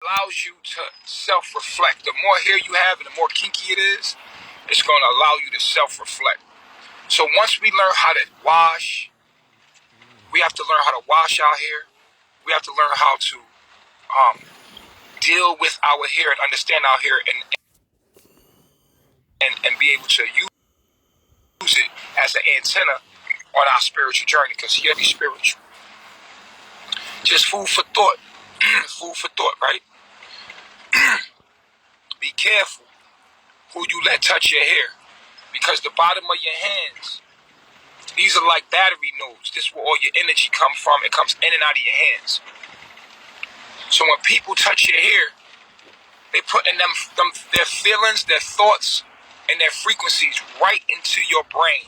allows you to self-reflect. The more hair you have and the more kinky it is, it's going to allow you to self-reflect. So once we learn how to wash, we have to learn how to wash our hair. We have to learn how to deal with our hair and understand our hair and be able to use it as an antenna on our spiritual journey, because here be spiritual. Just food for thought. Food for thought, right? Be careful who you let touch your hair, because the bottom of your hands, these are like battery nodes. This is where all your energy comes from. It comes in and out of your hands. So when people touch your hair, they put in their feelings, their thoughts, and their frequencies right into your brain,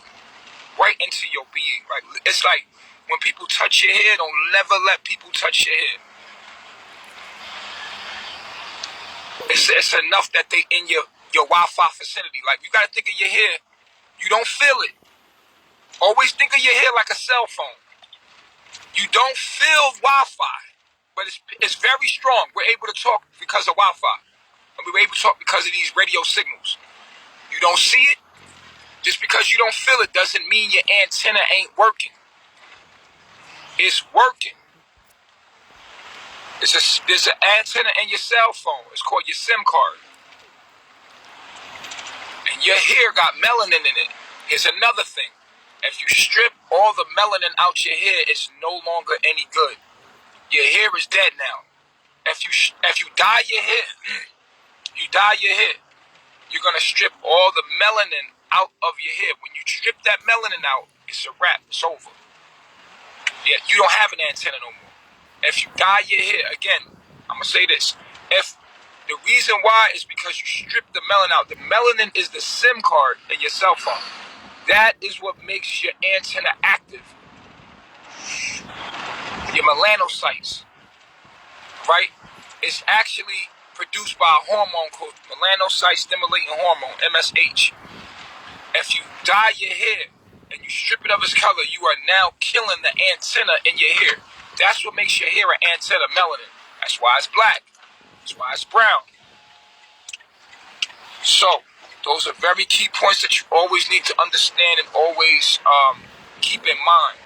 right into your being. Right? It's like when people touch your hair, don't never let people touch your hair. It's enough that they in your Wi-Fi vicinity. Like, you got to think of your hair. You don't feel it. Always think of your hair like a cell phone. You don't feel Wi-Fi, but it's very strong. We're able to talk because of Wi-Fi. And we're able to talk because of these radio signals. You don't see it. Just because you don't feel it doesn't mean your antenna ain't working. It's working. There's an antenna in your cell phone. It's called your SIM card. And your hair got melanin in it. Here's another thing. If you strip all the melanin out your hair, it's no longer any good. Your hair is dead now. If you dye your hair, you're gonna strip all the melanin out of your hair. When you strip that melanin out, it's a wrap. It's over. Yeah, you don't have an antenna no more. If you dye your hair, again, I'm gonna say this. If the reason why is because you strip the melanin out. The melanin is the SIM card in your cell phone. That is what makes your antenna active. Your melanocytes, right? It's actually produced by a hormone called melanocyte stimulating hormone, MSH. If you dye your hair and you strip it of its color, you are now killing the antenna in your hair. That's what makes your hair an antenna, melanin. That's why it's black. That's why it's brown. So, those are very key points that you always need to understand and always keep in mind.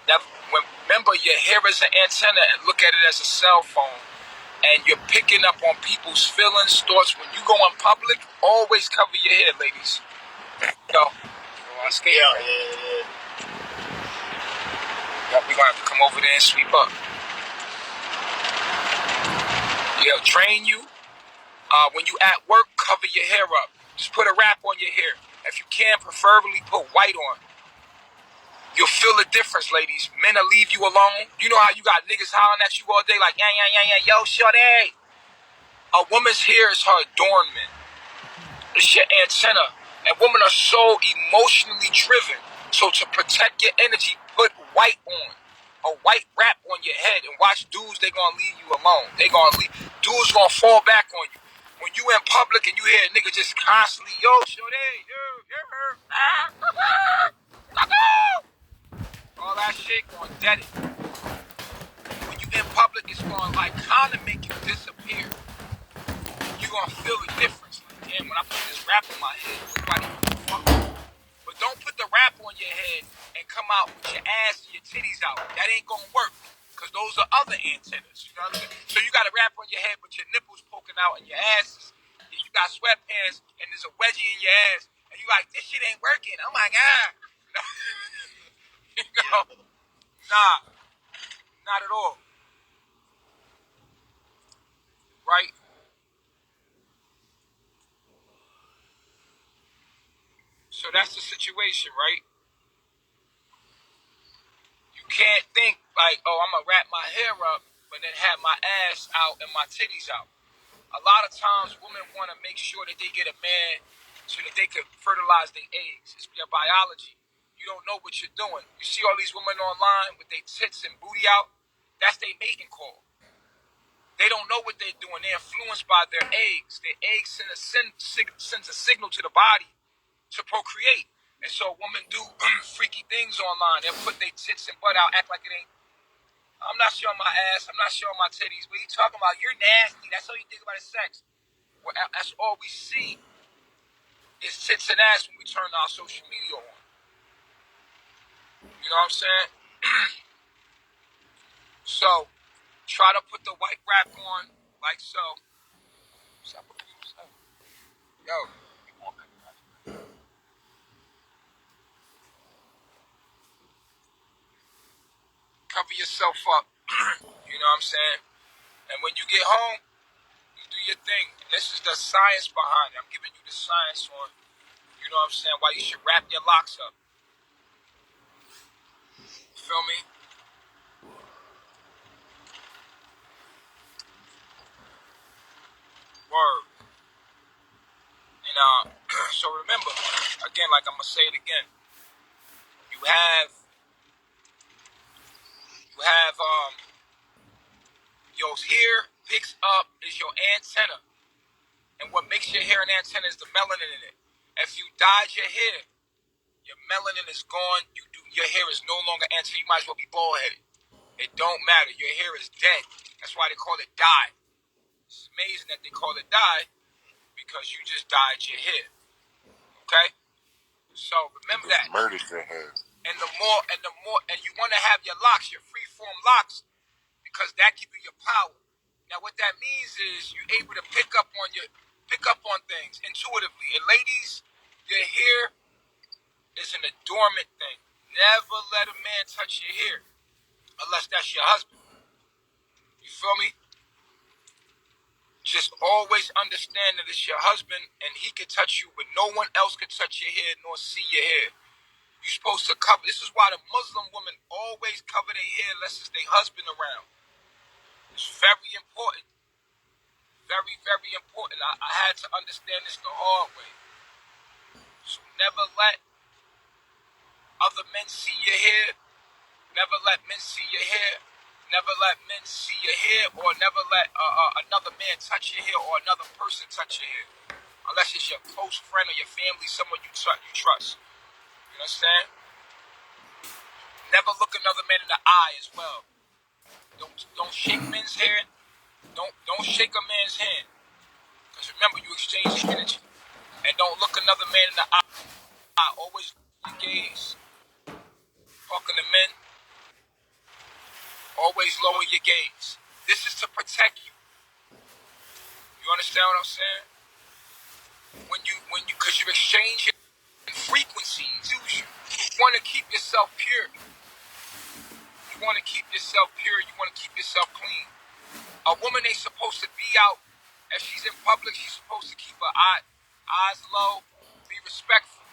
Now, remember, your hair is an antenna, and look at it as a cell phone. And you're picking up on people's feelings, thoughts. When you go in public, always cover your hair, ladies. Yo, yeah. We're gonna have to come over there and sweep up. Yeah, train you. When you at work, cover your hair up. Just put a wrap on your hair. If you can, preferably put white on. You'll feel the difference, ladies. Men will leave you alone. You know how you got niggas hollering at you all day like, yeah, yo, shorty. A woman's hair is her adornment. It's your antenna. And women are so emotionally driven. So to protect your energy, put white on. A white wrap on your head, and watch dudes, they gonna leave you alone. Dudes gonna fall back on you. When you in public and you hear a nigga just constantly, yo, shorty, all that shit gonna dead it. When you in public, it's gonna like kind of make you disappear. You gonna feel the difference. Like, damn, when I put this wrap on my head, nobody fuck with me. But don't put the wrap on your head and come out with your ass and your titties out. That ain't gonna work. Because those are other antennas. You know what I'm saying? So you got a wrap on your head, but your nipples poking out and your ass is, you got sweatpants and there's a wedgie in your ass. And you like, this shit ain't working. Oh my God. Nah, not at all. Right? So that's the situation, right? You can't think like, oh, I'm going to wrap my hair up, but then have my ass out and my titties out. A lot of times, women want to make sure that they get a man so that they can fertilize their eggs. It's their biology. You don't know what you're doing. You see all these women online with their tits and booty out. That's their mating call. They don't know what they're doing. They're influenced by their eggs. Their eggs sends a signal to the body to procreate. And so women do freaky things online. They'll put their tits and butt out, act like it ain't. I'm not showing my ass. I'm not showing my titties. What are you talking about? You're nasty. That's all you think about is sex. Well, that's all we see is tits and ass when we turn our social media on. You know what I'm saying? So, try to put the white wrap on like so. Yo, cover yourself up. You know what I'm saying? And when you get home, you do your thing. And this is the science behind it. I'm giving you the science on, you know what I'm saying, why you should wrap your locks up. You feel me? Word. And so remember, again, like I'm gonna say it again, you have your hair picks up is your antenna. And what makes your hair an antenna is the melanin in it. If you dyed your hair, your melanin is gone, your hair is no longer antenna, you might as well be bald headed. It don't matter. Your hair is dead. That's why they call it dye. It's amazing that they call it dye because you just dyed your hair. Okay? So remember that. Murdered your hair. And you want to have your locks, your free-form locks, because that gives you your power. Now, what that means is you're able to pick up on things intuitively. And ladies, your hair is an adornment thing. Never let a man touch your hair unless that's your husband. You feel me? Just always understand that it's your husband and he can touch you, but no one else can touch your hair nor see your hair. You're supposed to cover. This is why the Muslim women always cover their hair unless it's their husband around. It's very important. Very, very important. I had to understand this the hard way. So never let other men see your hair. Never let men see your hair. Never let men see your hair, or never let another man touch your hair or another person touch your hair. Unless it's your close friend or your family, someone you trust. You understand? Never look another man in the eye as well. Don't shake men's hand. Don't shake a man's hand. Because remember, you exchange energy. And don't look another man in the eye. Always look your gaze. Talking to men, always lower your gaze. This is to protect you. You understand what I'm saying? Because you're exchanging frequencies. You want to keep yourself pure. You want to keep yourself pure. You want to keep yourself clean. A woman ain't supposed to be out. If she's in public, she's supposed to keep her eyes low, be respectful.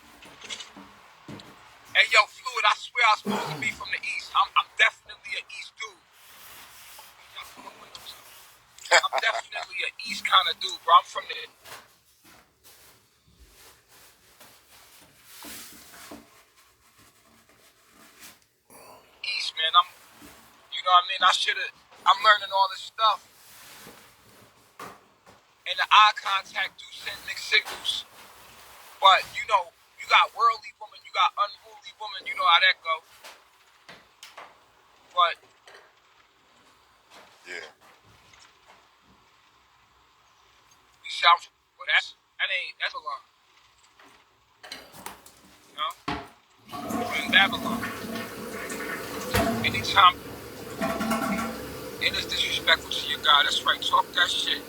Hey, yo, Fluid, I swear I'm supposed to be from the East. I'm definitely an East dude. I'm definitely an East kind of dude, bro. I'm from the East, man. You know what I mean? I'm learning all this stuff. And the eye contact do send mixed signals. But, you know, you got worldly women, you got unruly women, you know how that go. But, yeah. We shout, well, that's Babylon. You know? We're in Babylon. Anytime it is disrespectful to your God, that's right, talk that shit.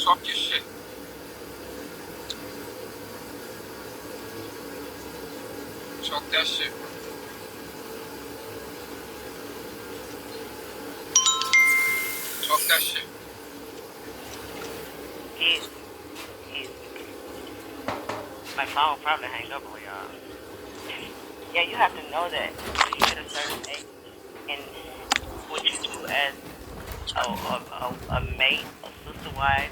Talk your shit. Talk that shit. Talk that shit. My phone probably hang up on y'all. Yeah, you have to know that when you hit a certain age and what you do as a mate, a sister wife,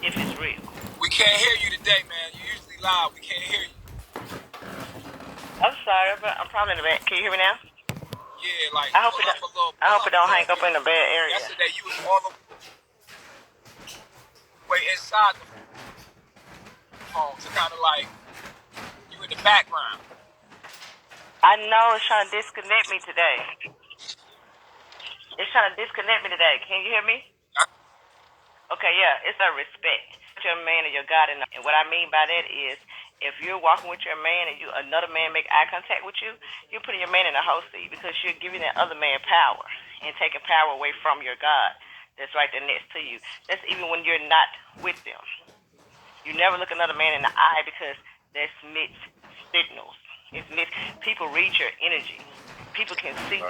if it's real. We can't hear you today, man. You're usually loud. We can't hear you. I'm sorry, but I'm probably in the bad. Can you hear me now? Yeah, like I hope it don't hang up in a bad area. Yesterday you was all the way inside the phone, so kind of like you in the background. I know it's trying to disconnect me today. It's trying to disconnect me today. Can you hear me? Okay, yeah, it's a respect. Your man and your God, and what I mean by that is, if you're walking with your man and another man make eye contact with you, you're putting your man in a hot seat because you're giving that other man power and taking power away from your God that's right there next to you. That's even when you're not with them. You never look another man in the eye because there's mixed signals. It's mixed. People read your energy. People can see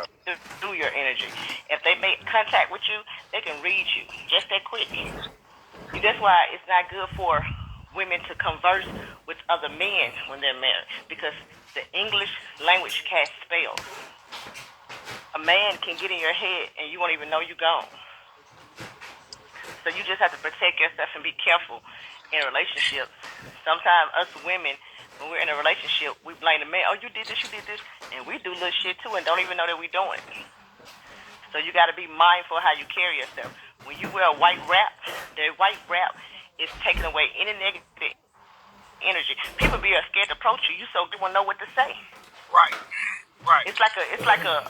through your energy. If they make contact with you, they can read you just that quick. That's why it's not good for women to converse with other men when they're married, because the English language casts spells. A man can get in your head and you won't even know you're gone. So you just have to protect yourself and be careful in relationships. Sometimes us women, when we're in a relationship, we blame the man. Oh, you did this, and we do little shit too and don't even know that we're doing it. So you got to be mindful of how you carry yourself. When you wear a white wrap, the white wrap is taking away any negative energy. People be scared to approach you. You so they won't know what to say. Right. Right. It's like a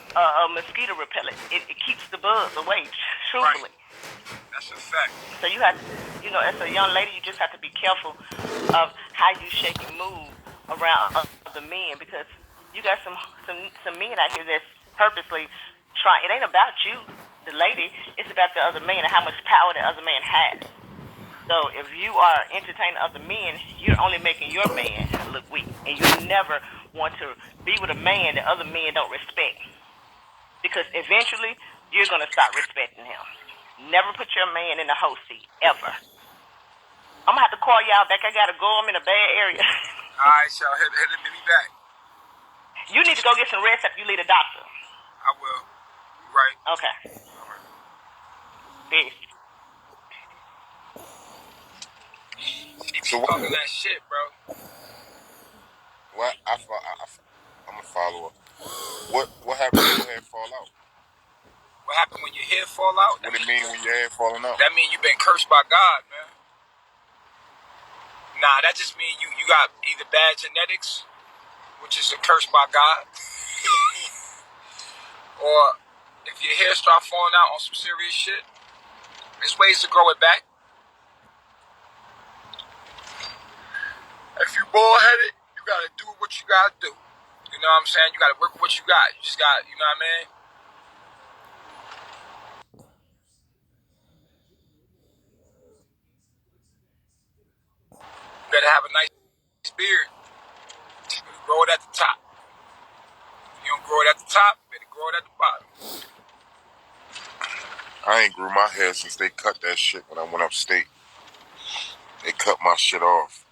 mosquito repellent. It keeps the bugs away. Truthfully. Right. That's a fact. So you have to, as a young lady, you just have to be careful of how you shake and move around other men, because you got some men out here that's purposely trying. It ain't about you, the lady. It's about the other man and how much power the other man has. So if you are entertaining other men, you're only making your man look weak. And you never want to be with a man that other men don't respect. Because eventually, you're going to start respecting him. Never put your man in the host seat, ever. I'm going to have to call y'all back. I got to go. I'm in a bad area. All right, so hit me back. You need to go get some rest after you leave the doctor. I will. Right. Okay. Peace. So what? Talking that shit, bro. What? I'm a follower. What happened when your hair fall out? What happened when your hair fall out? What it mean when your hair falling out? That mean you been cursed by God, man. Nah, that just mean you got either bad genetics, which is a curse by God, or if your hair start falling out on some serious shit, there's ways to grow it back. If you bald-headed, you gotta do what you gotta do. You know what I'm saying? You gotta work with what you got. You just got, you know what I mean? You better have a nice beard. Grow it at the top. If you don't grow it at the top, you better grow it at the bottom. I ain't grew my hair since they cut that shit when I went upstate. They cut my shit off.